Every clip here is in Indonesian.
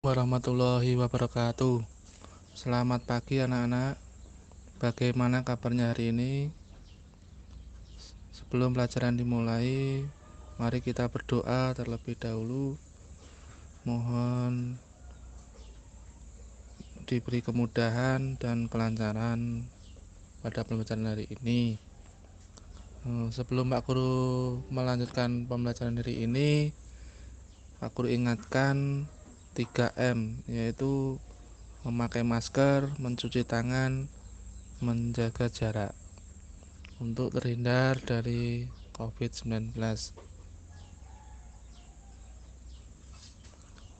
Warahmatullahi wabarakatuh. Selamat pagi anak-anak. Bagaimana kabarnya hari ini? Sebelum pelajaran dimulai, mari kita berdoa terlebih dahulu. Mohon diberi kemudahan dan kelancaran pada pembelajaran hari ini. Sebelum Pak Guru melanjutkan pembelajaran hari ini, Pak Guru ingatkan 3M, yaitu memakai masker, mencuci tangan, menjaga jarak untuk terhindar dari COVID-19.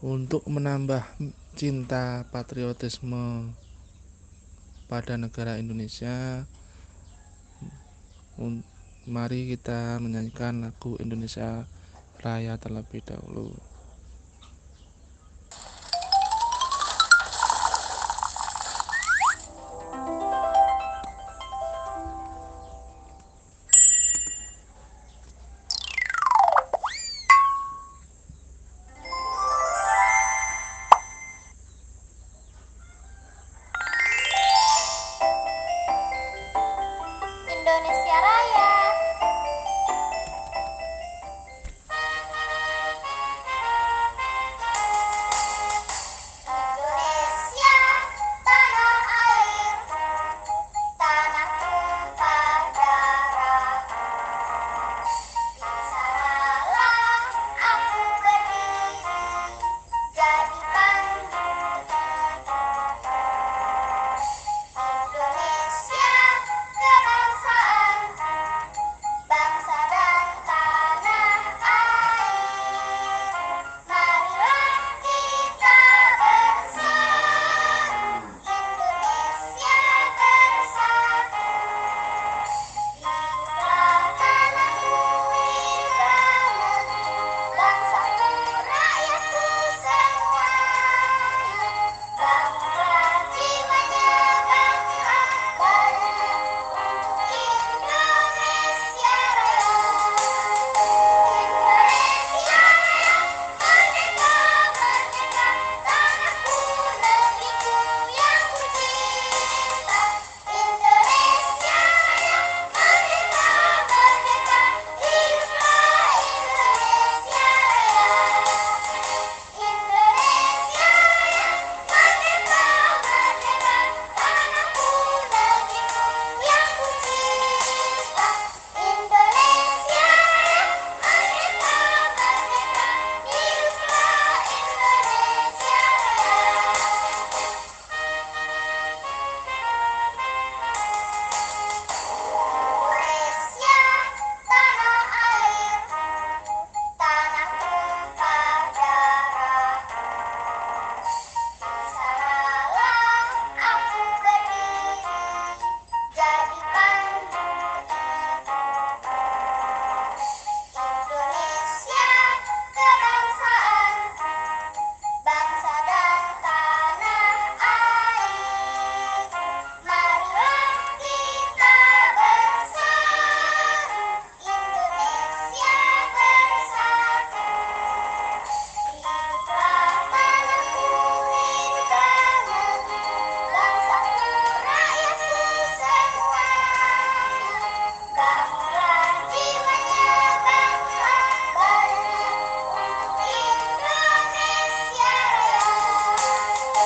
Untuk menambah cinta patriotisme pada negara Indonesia, mari kita menyanyikan lagu Indonesia Raya terlebih dahulu. Indonesia Raya. Indonesia, tanah airku, tanah tumpah darahku. Di sanalah aku berdiri, jadi pandu hidupku. Indonesia, kebangsaanku, bangsa dan tanah air. Marilah kita bersatu, Indonesia bersatu. Hiduplah tanahku, hiduplah negeri, bangsaku, rakyatku semuanya. Bangunlah jiwanya, bangunlah badannya untuk Indonesia Raya. Indonesia Raya, merdeka, merdeka, tanahku, negeriku yang ku cinta. Indonesia Raya, merdeka, merdeka, hiduplah Indonesia Raya. Indonesia Raya, merdeka, merdeka, tanahku, negeriku yang ku cinta. Indonesia Raya, merdeka, merdeka, hiduplah Indonesia Raya. Indonesia, tanah airku, tanah tumpah darahku. Di sanalah aku berdiri, jadi pandu hidupku. Indonesia, kebangsaanku, bangsa dan tanah air. Marilah kita bersatu, Indonesia bersatu. Hiduplah tanahku, hiduplah negeriku, bangsaku, rakyatku semuanya. Bangunlah jiwanya, bangunlah badannya untuk Indonesia Raya.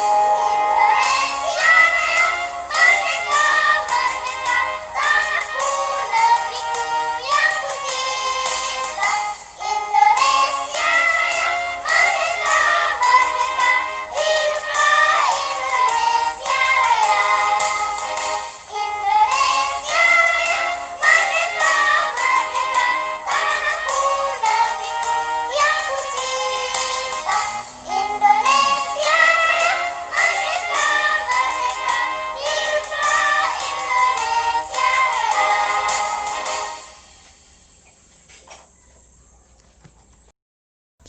Indonesia Raya, merdeka, merdeka, tanahku, negeriku yang ku cinta. Indonesia Raya, merdeka, merdeka, hiduplah Indonesia Raya. Indonesia Raya, merdeka, merdeka, tanahku, negeriku yang ku cinta. Indonesia Raya, merdeka, merdeka, hiduplah Indonesia Raya.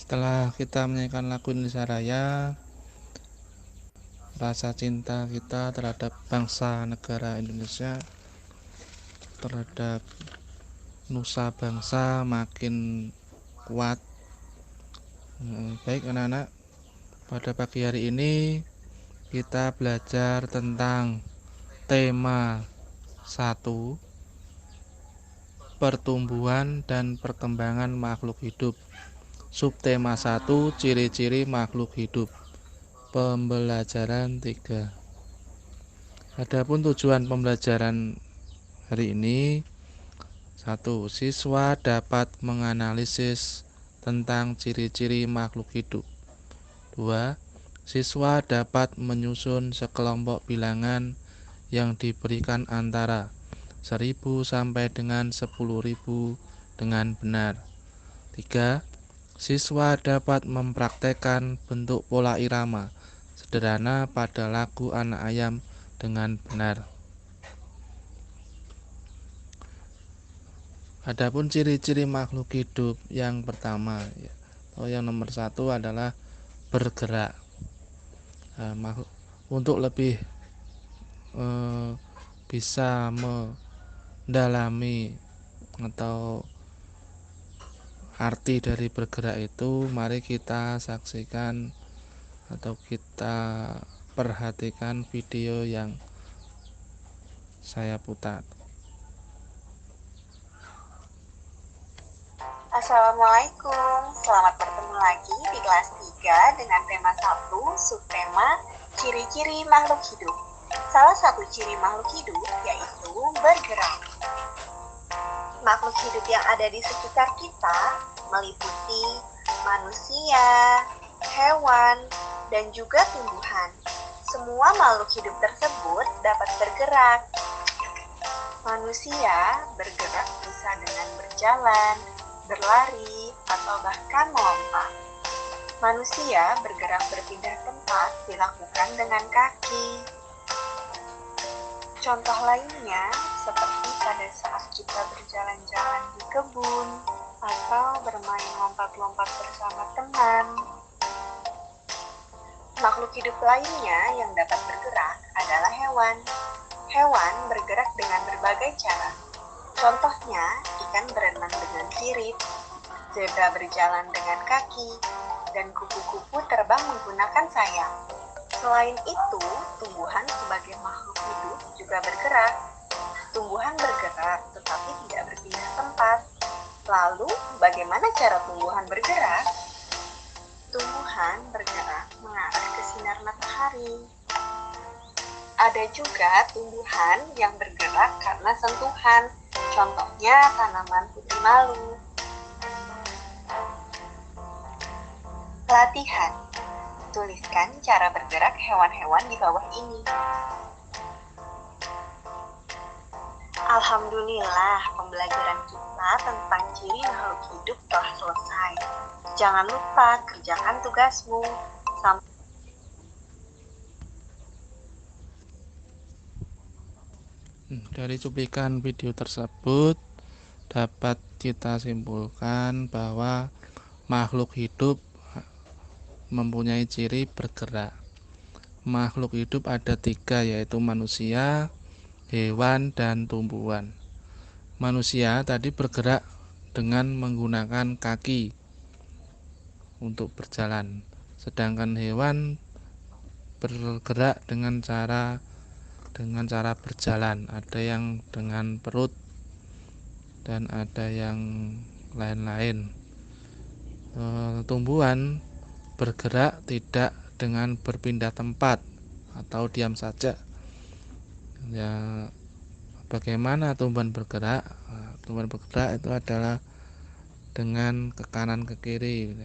Setelah kita menyanyikan lagu Indonesia Raya, rasa cinta kita terhadap bangsa negara Indonesia, terhadap nusa bangsa makin kuat. Baik anak-anak, Pada pagi hari ini kita belajar tentang tema 1, pertumbuhan dan perkembangan makhluk hidup. Subtema 1, ciri-ciri makhluk hidup. Pembelajaran 3. Adapun tujuan pembelajaran hari ini: 1. Siswa dapat menganalisis tentang ciri-ciri makhluk hidup. 2. Siswa dapat menyusun sekelompok bilangan yang diberikan antara 1000 sampai dengan 10.000 dengan benar. 3. Siswa dapat mempraktekkan bentuk pola irama sederhana pada lagu anak ayam dengan benar. Adapun ciri-ciri makhluk hidup yang pertama, atau yang nomor 1 adalah bergerak. Untuk lebih bisa mendalami atau arti dari bergerak itu, mari kita saksikan atau kita perhatikan video yang saya putar. Assalamualaikum, selamat bertemu lagi di kelas 3 dengan tema 1, subtema ciri-ciri makhluk hidup. Salah satu ciri makhluk hidup yaitu bergerak. Makhluk hidup yang ada di sekitar kita meliputi manusia, hewan, dan juga tumbuhan. Semua makhluk hidup tersebut dapat bergerak. Manusia bergerak bisa dengan berjalan, berlari, atau bahkan melompat. Manusia bergerak berpindah tempat dilakukan dengan kaki. Contoh lainnya seperti pada saat kita berjalan-jalan di kebun atau bermain lompat-lompat bersama teman. Makhluk hidup lainnya yang dapat bergerak adalah hewan. Hewan bergerak dengan berbagai cara. Contohnya, ikan berenang dengan sirip, zebra berjalan dengan kaki, dan kupu-kupu terbang menggunakan sayap. Selain itu, tumbuhan sebagai makhluk hidup juga bergerak. Tumbuhan bergerak tetapi tidak berpindah tempat. Lalu, bagaimana cara tumbuhan bergerak? Tumbuhan bergerak mengarah ke sinar matahari. Ada juga tumbuhan yang bergerak karena sentuhan. Contohnya tanaman putih malu. Latihan. Tuliskan cara bergerak hewan-hewan di bawah ini. Alhamdulillah, pembelajaran kita tentang ciri makhluk hidup telah selesai. Jangan lupa kerjakan tugasmu. Dari cuplikan video tersebut dapat kita simpulkan bahwa makhluk hidup mempunyai ciri bergerak. Makhluk hidup ada 3, yaitu manusia, hewan, dan tumbuhan. Manusia tadi bergerak dengan menggunakan kaki untuk berjalan, sedangkan hewan bergerak dengan cara berjalan. Ada yang dengan perut dan ada yang lain-lain. Tumbuhan bergerak tidak dengan berpindah tempat atau diam saja. Ya, bagaimana tumbuhan bergerak? Tumbuhan bergerak itu adalah dengan ke kanan ke kiri.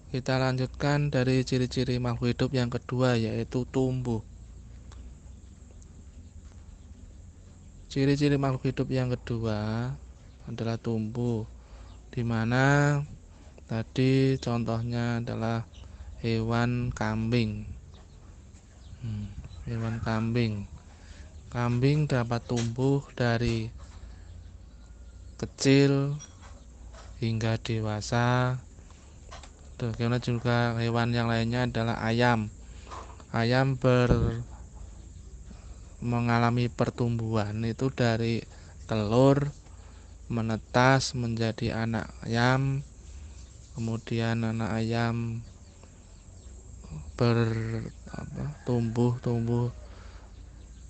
Kita lanjutkan dari ciri-ciri makhluk hidup yang kedua, yaitu tumbuh. Ciri-ciri makhluk hidup yang kedua adalah tumbuh, di mana tadi contohnya adalah hewan kambing. Hewan kambing. Kambing dapat tumbuh dari kecil hingga dewasa. Kemudian juga hewan yang lainnya adalah ayam. Ayam mengalami pertumbuhan itu dari telur menetas menjadi anak ayam, kemudian anak ayam tumbuh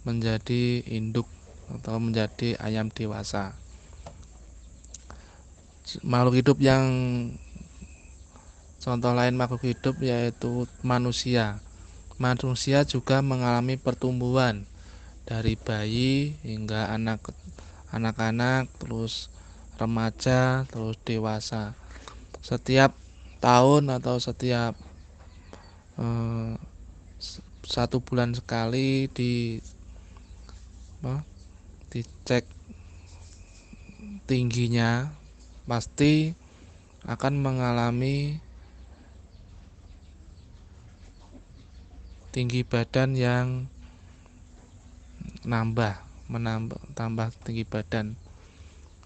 menjadi induk atau menjadi ayam dewasa. Makhluk hidup yang contoh lain makhluk hidup yaitu manusia. Manusia juga mengalami pertumbuhan dari bayi hingga anak-anak, terus remaja, terus dewasa. Setiap tahun atau setiap 1 bulan sekali dicek tingginya, pasti akan mengalami tinggi badan yang tambah tinggi badan.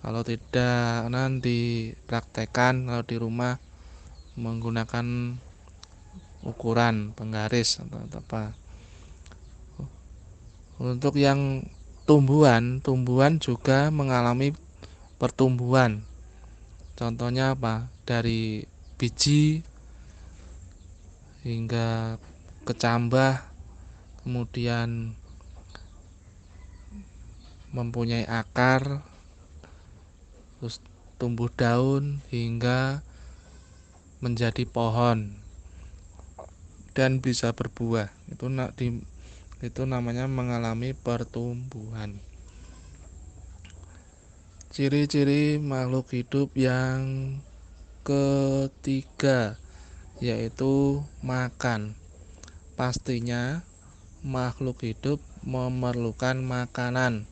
Kalau tidak, nanti praktekkan kalau di rumah menggunakan ukuran penggaris atau apa. Untuk yang tumbuhan juga mengalami pertumbuhan. Contohnya apa? Dari biji hingga kecambah, kemudian mempunyai akar, terus tumbuh daun hingga menjadi pohon dan bisa berbuah. Itu namanya mengalami pertumbuhan. Ciri-ciri makhluk hidup yang ketiga yaitu makan. Pastinya makhluk hidup memerlukan makanan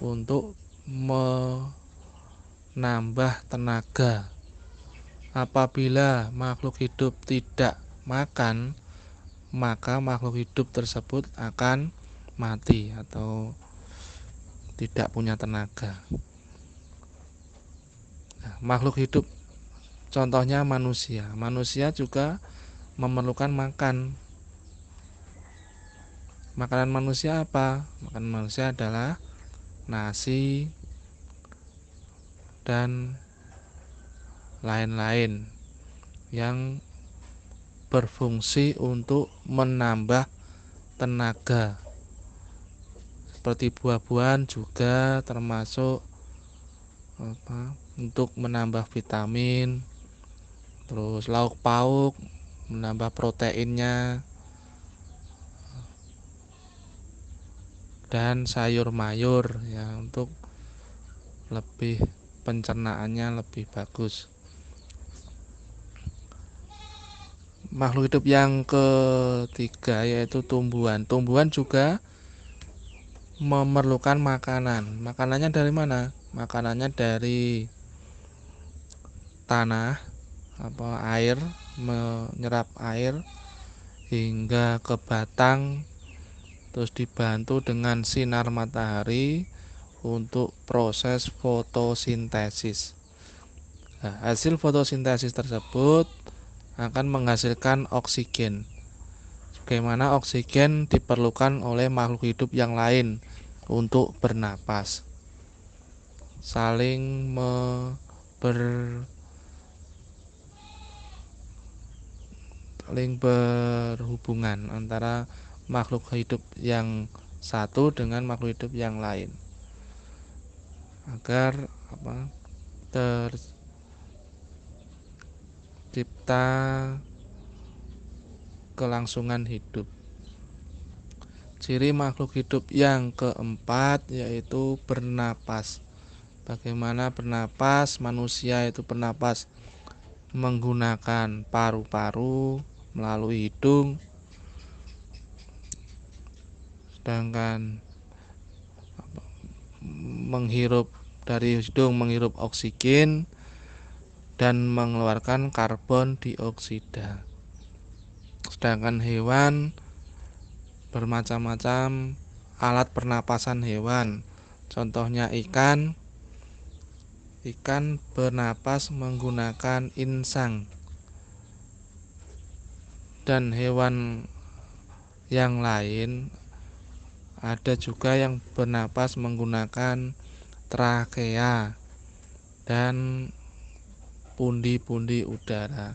untuk menambah tenaga. Apabila makhluk hidup tidak makan, maka makhluk hidup tersebut akan mati atau tidak punya tenaga. Makhluk hidup contohnya manusia. Manusia juga memerlukan makan. Makanan manusia apa? Makanan manusia adalah nasi dan lain-lain yang berfungsi untuk menambah tenaga. Seperti buah-buahan juga termasuk untuk menambah vitamin. Terus lauk pauk menambah proteinnya, dan sayur mayur ya untuk lebih pencernaannya lebih bagus. Makhluk hidup yang ketiga yaitu tumbuhan. Tumbuhan juga memerlukan makanan. Makanannya dari mana? Makanannya dari tanah, air, menyerap air hingga ke batang, terus dibantu dengan sinar matahari untuk proses fotosintesis. Nah, hasil fotosintesis tersebut akan menghasilkan oksigen. Bagaimana oksigen diperlukan oleh makhluk hidup yang lain untuk bernapas. Saling berhubungan antara makhluk hidup yang satu dengan makhluk hidup yang lain agar tercipta kelangsungan hidup. Ciri makhluk hidup yang keempat yaitu bernapas. Bagaimana bernapas? Manusia itu bernapas menggunakan paru-paru melalui hidung, sedangkan dari hidung menghirup oksigen dan mengeluarkan karbon dioksida. Sedangkan hewan bermacam-macam alat pernapasan hewan. Contohnya ikan bernapas menggunakan insang. Dan hewan yang lain ada juga yang bernapas menggunakan trakea dan pundi-pundi udara.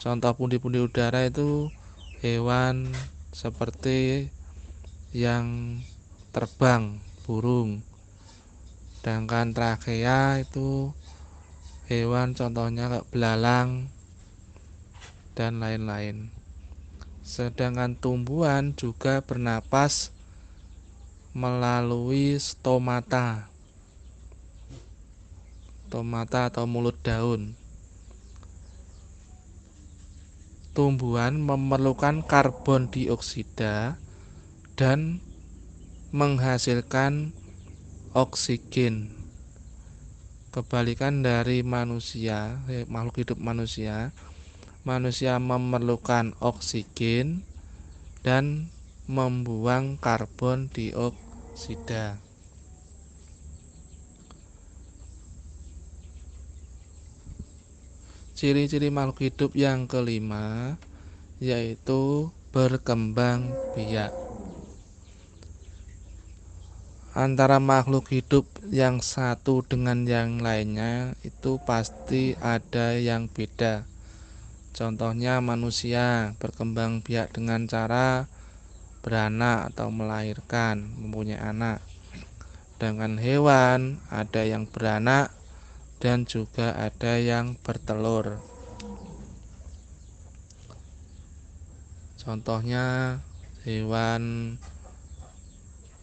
Contoh pundi-pundi udara itu hewan seperti yang terbang, burung. Sedangkan trakea itu hewan contohnya kayak belalang dan lain-lain. Sedangkan tumbuhan juga bernapas melalui stomata atau mulut daun. Tumbuhan memerlukan karbon dioksida dan menghasilkan oksigen. Kebalikan dari manusia, makhluk hidup manusia memerlukan oksigen dan membuang karbon dioksida. Ciri-ciri makhluk hidup yang kelima yaitu berkembang biak. Antara makhluk hidup yang satu dengan yang lainnya itu pasti ada yang beda. Contohnya manusia berkembang biak dengan cara beranak atau melahirkan, mempunyai anak. Dengan hewan ada yang beranak dan juga ada yang bertelur. Contohnya hewan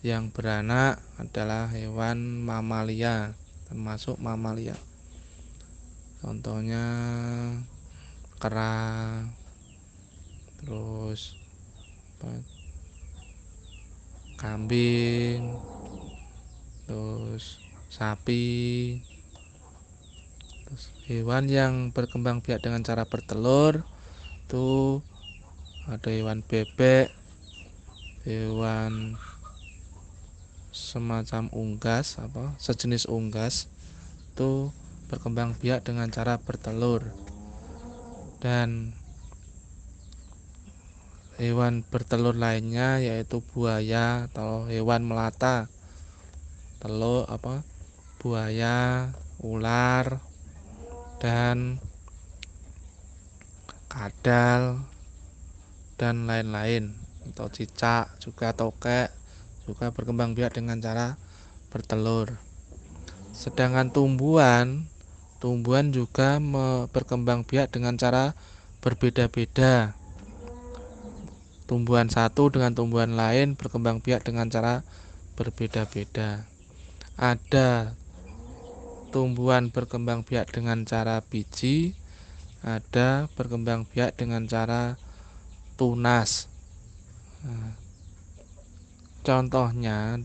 yang beranak adalah hewan mamalia, termasuk mamalia. Contohnya kera, terus kambing, terus sapi. Terus hewan yang berkembang biak dengan cara bertelur itu ada hewan bebek, hewan semacam unggas, sejenis unggas itu berkembang biak dengan cara bertelur. Dan hewan bertelur lainnya yaitu buaya atau hewan melata. Buaya, ular, dan kadal dan lain-lain, atau cicak juga, tokek juga berkembang biak dengan cara bertelur. Sedangkan tumbuhan juga berkembang biak dengan cara berbeda-beda. Tumbuhan satu dengan tumbuhan lain berkembang biak dengan cara berbeda-beda. Ada tumbuhan berkembang biak dengan cara biji, ada berkembang biak dengan cara tunas. Contohnya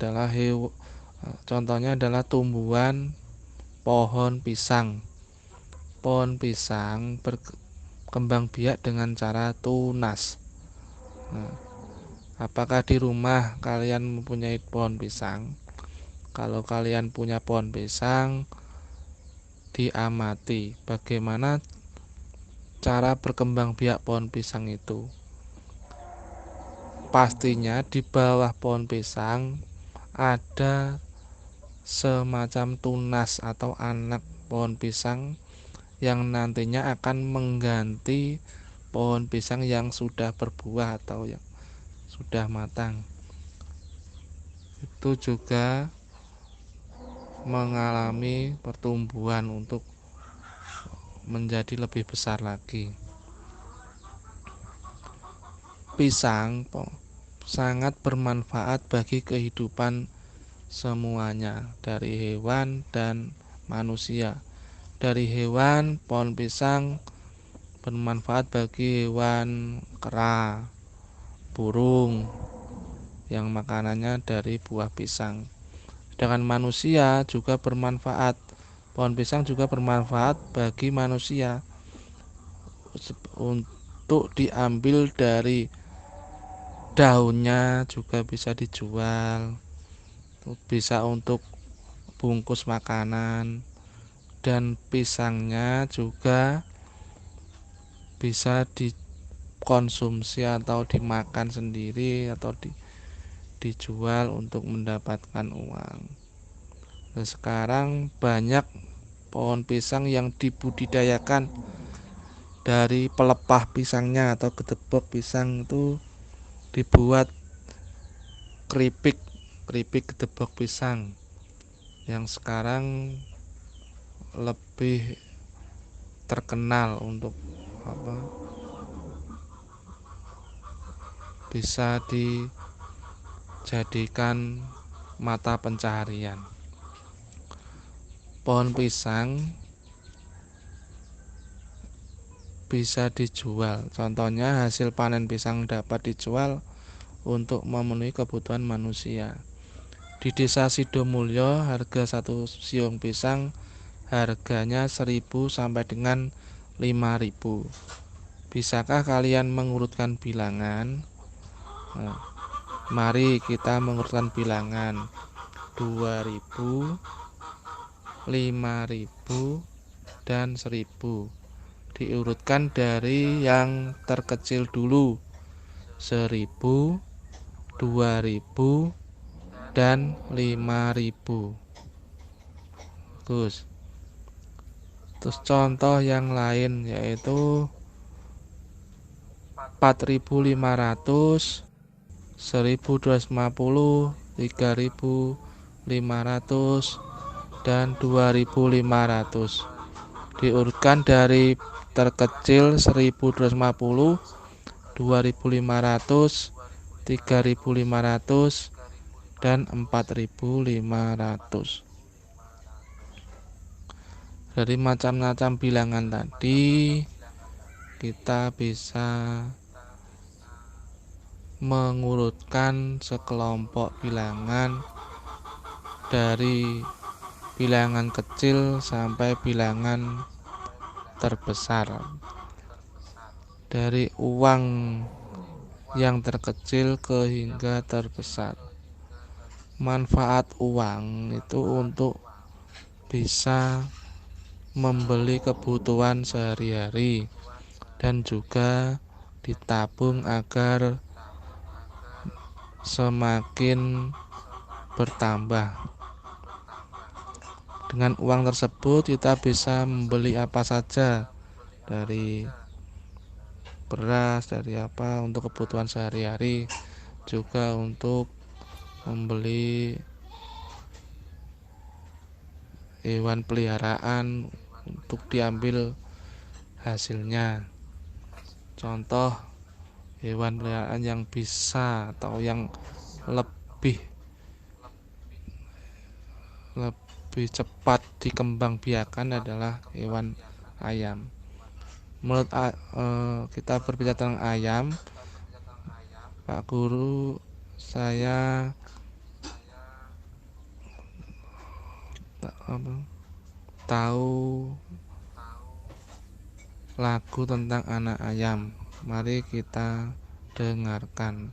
adalah tumbuhan pohon pisang. Pohon pisang berkembang biak dengan cara tunas. Apakah di rumah kalian mempunyai pohon pisang? Kalau kalian punya pohon pisang, diamati bagaimana cara berkembang biak pohon pisang itu. Pastinya di bawah pohon pisang ada semacam tunas atau anak pohon pisang yang nantinya akan mengganti pohon pisang yang sudah berbuah atau yang sudah matang. Itu juga mengalami pertumbuhan untuk menjadi lebih besar lagi. Pisang sangat bermanfaat bagi kehidupan semuanya, dari hewan dan manusia. Dari hewan, pohon pisang bermanfaat bagi hewan kera, burung yang makanannya dari buah pisang. Sedangkan manusia juga bermanfaat. Pohon pisang juga bermanfaat bagi manusia untuk diambil dari daunnya, juga bisa dijual, bisa untuk bungkus makanan, dan pisangnya juga bisa dikonsumsi atau dimakan sendiri atau dijual untuk mendapatkan uang. Nah, sekarang banyak pohon pisang yang dibudidayakan dari pelepah pisangnya atau gedebok pisang itu dibuat keripik gedebok pisang yang sekarang lebih terkenal untuk apa, bisa dijadikan mata pencaharian. Pohon pisang bisa dijual. Contohnya hasil panen pisang dapat dijual untuk memenuhi kebutuhan manusia. Di Desa Sidomulyo, harga satu siung pisang harganya 1.000 sampai dengan 5.000. Bisakah kalian mengurutkan bilangan? Nah, mari kita mengurutkan bilangan. 2.000, 5.000, dan 1.000. Diurutkan dari yang terkecil dulu. 1.000, 2.000, dan 5.000. Terus contoh yang lain yaitu 4.500, 1.250, 3.500, dan 2.500. Diurutkan dari terkecil 1.250, 2.500, 3.500, dan 4.500. Dari macam-macam bilangan tadi kita bisa mengurutkan sekelompok bilangan dari bilangan kecil sampai bilangan terbesar. Dari uang yang terkecil ke hingga terbesar. Manfaat uang itu untuk bisa membeli kebutuhan sehari-hari dan juga ditabung agar semakin bertambah. Dengan uang tersebut kita bisa membeli apa saja, dari beras, dari apa untuk kebutuhan sehari-hari, juga untuk membeli hewan peliharaan untuk diambil hasilnya. Contoh hewan peliharaan yang bisa atau yang lebih cepat dikembangbiakan adalah hewan ayam. Menurut kita berbicara tentang ayam, Pak Guru, saya tahu lagu tentang anak ayam. Mari kita dengarkan.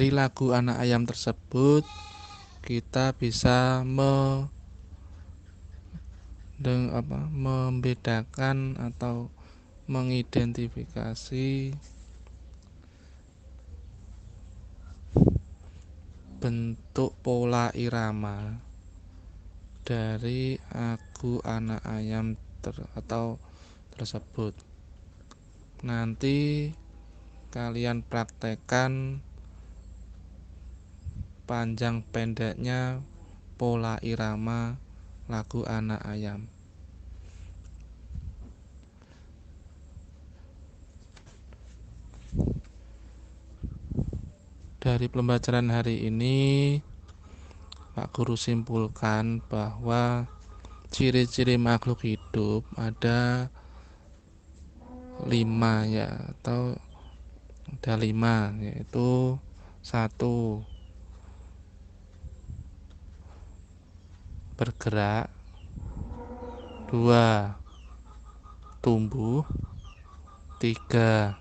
dari lagu Anak Ayam tersebut kita bisa membedakan atau mengidentifikasi bentuk pola irama dari lagu Anak Ayam tersebut. Nanti kalian praktekkan panjang pendeknya pola irama lagu Anak Ayam. Dari pembelajaran hari ini, Pak Guru simpulkan bahwa ciri-ciri makhluk hidup ada 5 ya, atau ada 5, yaitu 1. Bergerak, 2. Tumbuh, 3.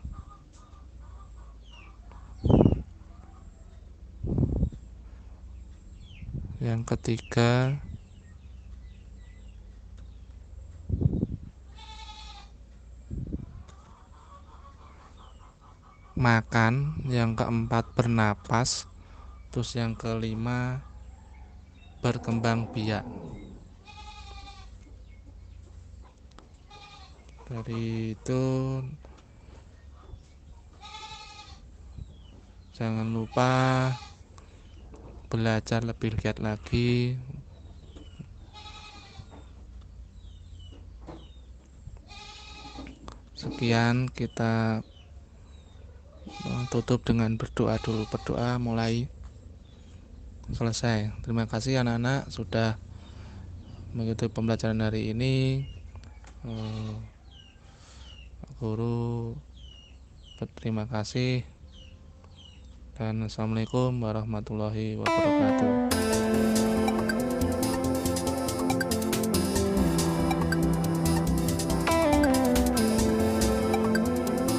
Yang ketiga makan, yang keempat bernapas, terus yang kelima berkembang biak. Dari itu jangan lupa belajar lebih giat lagi. Sekian, kita tutup dengan berdoa dulu. Berdoa mulai selesai. Terima kasih anak-anak sudah mengikuti pembelajaran hari ini. Guru berterima kasih dan assalamualaikum warahmatullahi wabarakatuh.